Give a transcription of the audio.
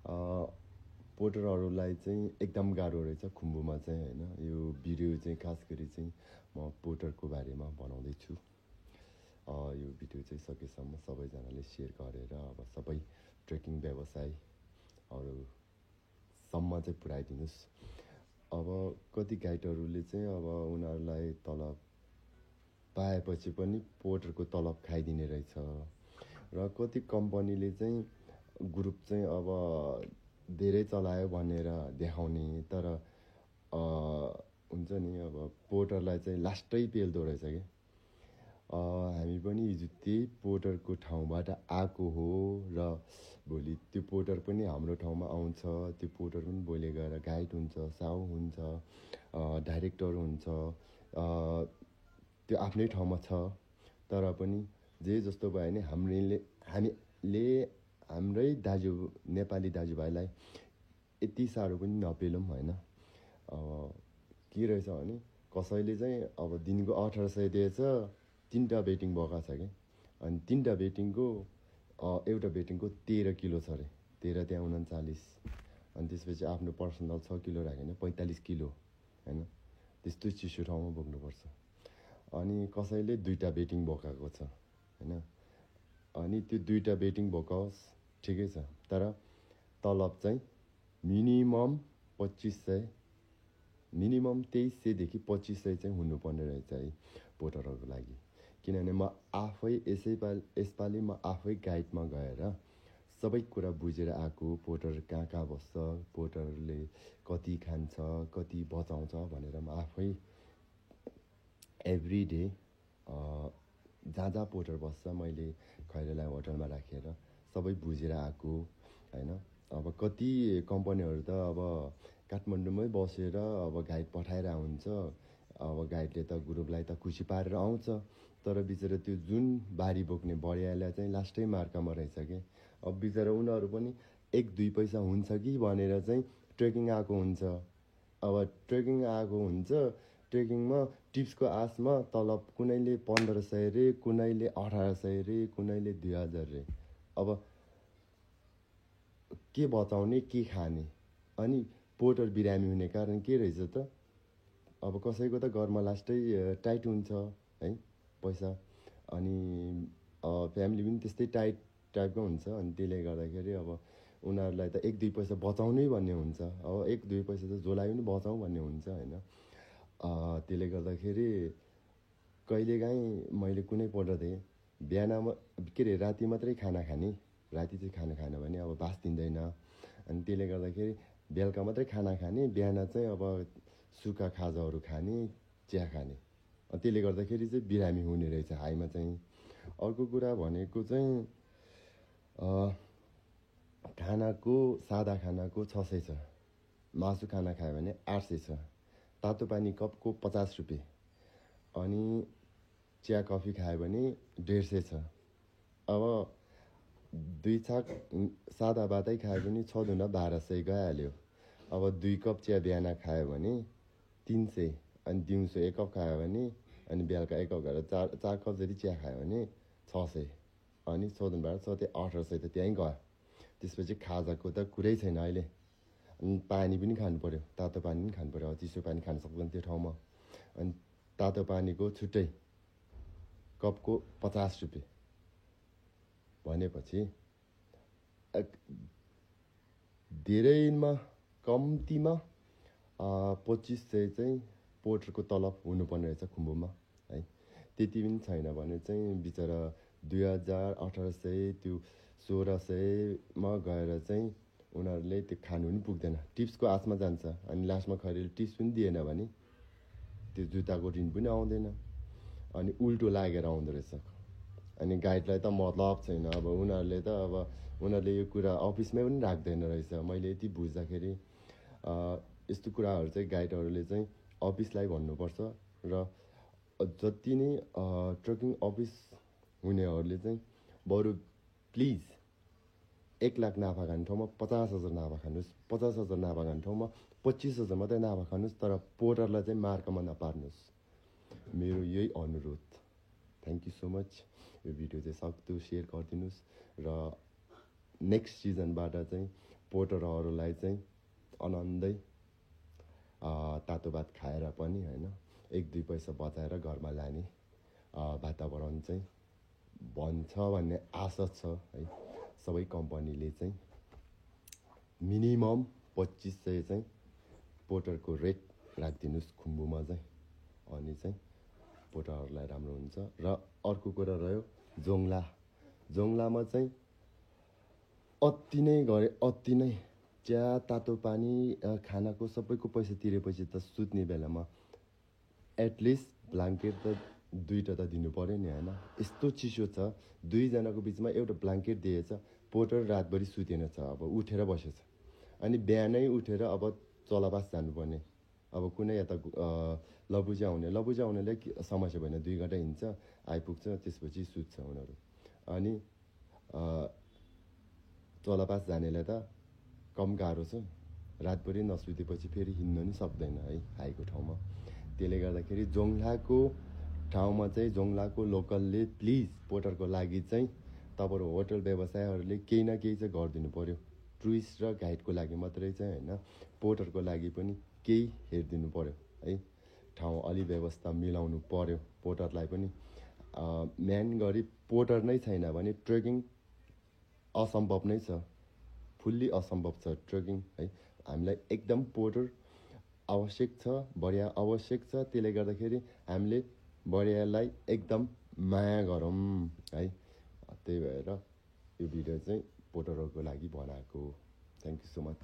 पोर्टरहरूलाई चाहिँ एकदम गाह्रो रहेछ खुम्बुमा चाहिँ होइन। यो भिडियो चाहिँ खास गरी चाहिँ म पोर्टरको बारेमा बनाउँदैछु। यो भिडियो चाहिँ सकेसम्म सबैजनाले सेयर गरेर अब सबै ट्रेकिङ व्यवसायहरूसम्म चाहिँ पुऱ्याइदिनुहोस्। अब कति गाइडहरूले चाहिँ अब उनीहरूलाई तलब पाएपछि पनि पोर्टरको तलब खाइदिने रहेछ र कति कम्पनीले चाहिँ ग्रुप चाहिँ अब धेरै चलायो भनेर देखाउने, तर हुन्छ नि अब पोर्टरलाई चाहिँ लास्टै पेल्दो रहेछ कि। हामी पनि हिजो त्यही पोर्टरको ठाउँबाट आएको हो र भोलि त्यो पोर्टर पनि हाम्रो ठाउँमा आउँछ। त्यो पोर्टर पनि भोलि गएर गाइड हुन्छ, साउ हुन्छ, डाइरेक्टर हुन्छ, त्यो आफ्नै ठाउँमा छ। तर पनि जे जस्तो भयो भने हामीले हाम्रै नेपाली दाजुभाइलाई यति साह्रो पनि नपेलौँ होइन। के रहेछ भने कसैले चाहिँ अब दिनको 1800 दिएछ, 3टा बेटिङ भएको छ कि। अनि 3टा बेटिङको एउटा बेटिङको 13 किलो छ अरे, 13 त्यहाँ 39। अनि त्यसपछि आफ्नो पर्सनल 6 किलो राख्यो भने 45 किलो होइन। त्यस्तो चिसो ठाउँमा बोक्नुपर्छ। अनि कसैले 2टा बेटिङ बोकाएको छ होइन। अनि त्यो 2टा बेटिङ बोकाओस् ठिकै छ, तर तलब चाहिँ मिनिमम 2300देखि 2500 चाहिँ हुनुपर्ने रहेछ है पोर्टरहरूको लागि। किनभने म आफै यसपालि म आफै गाइडमा गएर सबै कुरा बुझेर आएको। पोर्टर कहाँ कहाँ बस्छ, पोर्टरले कति खान्छ, कति बचाउँछ भनेर म आफै एभ्री डे जहाँ पोर्टर बस्छ मैले खैरलाई होटलमा राखेर सबै बुझेर आएको होइन। अब कति कम्पनीहरू त अब काठमाडौँमै बसेर अब गाइड पठाएर हुन्छ। अब गाइडले त ग्रुपलाई त खुसी पारेर आउँछ, तर बिचरा त्यो जुन बारी बोक्ने बढियालाई चाहिँ लास्टै मार्कामा रहेछ कि। अब बिचरा उनीहरू पनि 1-2 पैसा हुन्छ कि भनेर चाहिँ ट्रेकिङ आएको हुन्छ। अब ट्रेकिङ आएको हुन्छ, ट्रेकिङमा टिप्सको आशमा तलब कुनैले 1500 रे, कुनैले 1800 रे, कुनैले 2000 रे। अब के बचाउने, के खाने? अनि पोर्टर बिरामी हुने कारण के रहेछ त? अब कसैको त घरमा लास्टै टाइट हुन्छ है पैसा। अनि फ्यामिली पनि त्यस्तै टाइट टाइपको हुन्छ। अनि त्यसले गर्दाखेरि अब उनीहरूलाई त 1-2 पैसा बचाउनै भन्ने हुन्छ। अब 1-2 पैसा त जसलाई पनि बचाउँ भन्ने हुन्छ होइन। त्यसले गर्दाखेरि कहिलेकाहीँ मैले कुनै पोर्टर देखेँ बिहानमा राति मात्रै खाना खाने, राति चाहिँ खाना खान भने अब भात दिँदैन। अनि त्यसले गर्दाखेरि बेलुका मात्रै खाना खाने, बिहान चाहिँ अब सुक्खा खाजाहरू खाने, चिया खाने। त्यसले गर्दाखेरि चाहिँ बिरामी हुने रहेछ हाईमा चाहिँ। अर्को कुरा भनेको चाहिँ खानाको सादा खानाको 600 छ, मासु खाना खायो भने 800 छ, तातो पानी कपको 50 रुपियाँ, अनि चिया कफी खायो भने 150 छ। अब 2 छाक सादा भातै खायो भने 6 दुना 1200 गइहाल्यो। अब 2 कप चिया बिहान खायो भने 300, अनि दिउँसो 1 कप खायो भने, अनि बेलुका 1 कप गरेर 4 कप जति चिया खायो भने 600, अनि 6 दुना 12, 1800 त त्यहीँ गयो। त्यसपछि खाजाको त कुरै छैन अहिले। अनि पानी पनि खानु पऱ्यो, तातो पानी पनि खानु पऱ्यो। चिसो पानी खान सक्दैन त्यो ठाउँमा। अनि तातो पानीको छुट्टै कपको 50 रुपियाँ भनेपछि धेरैमा कम्तीमा 2500 चाहिँ पोर्टरको तलब हुनुपर्ने रहेछ खुम्बुमा है। त्यति पनि छैन भने चाहिँ बिचरा 2000, 1800, त्यो 1600मा गएर चाहिँ उनीहरूले त्यो खानु पनि पुग्दैन, टिप्सको आशमा जान्छ। अनि लास्टमा खैरले टिप्स पनि दिएन भने त्यो जुत्ताको ऋण पनि आउँदैन, अनि उल्टो लागेर आउँदो रहेछ। अनि गाइडलाई त मतलब छैन। अब उनीहरूले यो कुरा अफिसमै पनि राख्दैन रहेछ। मैले यति बुझ्दाखेरि यस्तो कुराहरू चाहिँ गाइडहरूले चाहिँ अफिसलाई भन्नुपर्छ। र जति नै ट्रेकिङ अफिस हुनेहरूले चाहिँ बरु प्लिज 1 लाख नाफा खाने ठाउँमा 50,000 नाफा खानुहोस्, 50,000 नाफा खाने ठाउँमा 25,000 मात्रै नाफा खानुहोस्, तर पोर्टरलाई चाहिँ मार्कामा नपार्नुहोस्। मेरो यही अनुरोध। Thank you so much. यो भिडियो चाहिँ सक्दो सेयर गरिदिनुहोस् र नेक्स्ट सिजनबाट चाहिँ पोर्टरहरूलाई चाहिँ आनन्दै तातो भात खाएर पनि होइन 1-2 पैसा बचाएर घरमा लाने वातावरण चाहिँ बन्छ भन्ने आशा छ है। सबै कम्पनीले चाहिँ मिनिमम 2500 चाहिँ पोर्टरको रेट राखिदिनुहोस् खुम्बुमा चाहिँ, अनि चाहिँ पोर्टरहरूलाई राम्रो हुन्छ। र अर्को कुरा रह्यो जोङ्लामा चाहिँ अति नै चिया तातो पानी खानाको सबैको पैसा तिरेपछि त सुत्ने बेलामा एटलिस्ट ब्ल्याङ्केट त 2टा त दिनु पऱ्यो नि होइन। यस्तो चिसो छ, 2 जनाको बिचमा एउटा ब्ल्याङ्केट दिएछ, पोर्टर रातभरि सुतेन छ, अब उठेर बसेछ, अनि बिहानै उठेर अब चलाबास जानुपर्ने। अब कुनै यता लबुजा आउनेलाई समस्या भएन, 2 घन्टा हिँड्छ आइपुग्छ, त्यसपछि सुत्छ उनीहरू। अनि चलाबास जानेलाई त कम गाह्रो छ, रातभरि नसुतेपछि फेरि हिँड्न नि सक्दैन है हाईको ठाउँमा। त्यसले गर्दाखेरि जोङ्लाको ठाउँमा चाहिँ जोङ्लाको लोकलले प्लिज पोर्टरको लागि चाहिँ तपाईँहरू होटल व्यवसायहरूले केही न केही चाहिँ गरिदिनु पर्यो। टुरिस्ट र गाइडको लागि मात्रै चाहिँ होइन, पोर्टरको लागि पनि केही हेरिदिनु पर्यो है। ठाउँ अलि व्यवस्था मिलाउनु पर्यो पोर्टरलाई पनि। मेन गरी पोर्टर नै छैन भने ट्रेकिङ असम्भव नै छ, फुल्ली असम्भव छ ट्रेकिङ है। हामीलाई एकदम पोर्टर आवश्यक छ, बढिया आवश्यक छ। त्यसले गर्दाखेरि हामीले बढियालाई एकदम माया गरौँ है। त्यही भएर यो भिडियो चाहिँ पोर्टरहरूको लागि बनाएको। Thank you so much.